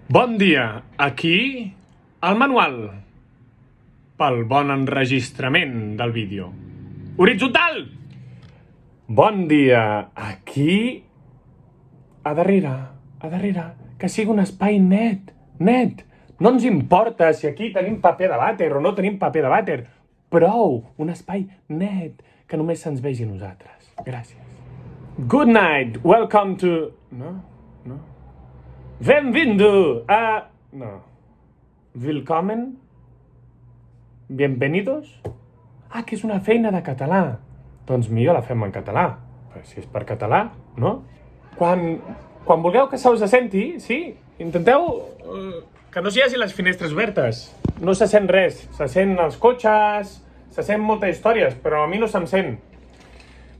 Bon dia, aquí el manual pel bon enregistrament del vídeo. Horitzontal! Bon dia, aquí a darrere, que sigui un espai net. No ens importa si aquí tenim paper de vàter o no tenim paper de vàter. Prou, un espai net, que només se'ns vegi nosaltres. Gràcies. Good night, welcome to... No. Benvindu a... No. Willkommen? Bienvenidos? Ah, que és una feina de català. Doncs millor la fem en català. Però si és per català, no? Quan vulgueu que se us senti, sí, intenteu que no s'hi hagi les finestres obertes. No se sent res. Se sent els cotxes, se sent moltes històries, però a mi no se'm sent.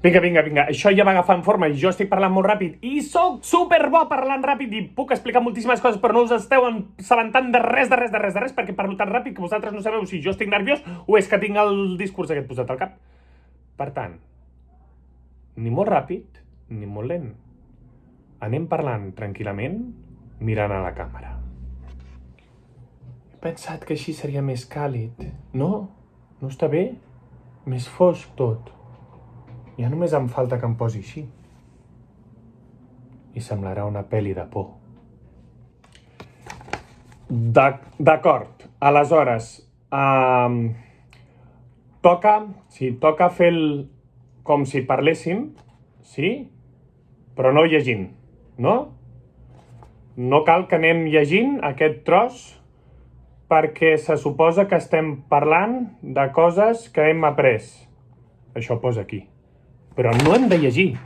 Vinga, això ja va agafant forma i jo estic parlant molt ràpid i sóc superbo parlant ràpid i puc explicar moltíssimes coses, però no us esteu assabentant de res, perquè parlo tan ràpid que vosaltres no sabeu si jo estic nerviós o és que tinc el discurs aquest posat al cap. Per tant, ni molt ràpid ni molt lent. Anem parlant tranquil·lament mirant a la càmera. He pensat que així seria més càlid. No està bé? Més fosc tot. Ja només em falta que em posi així. I semblarà una pel·li de por. D'acord. Aleshores, toca fer com si parléssim, sí? Però no llegint, no? No cal que anem llegint aquest tros perquè se suposa que estem parlant de coses que hem après. Això posa aquí. Però no hem de llegir.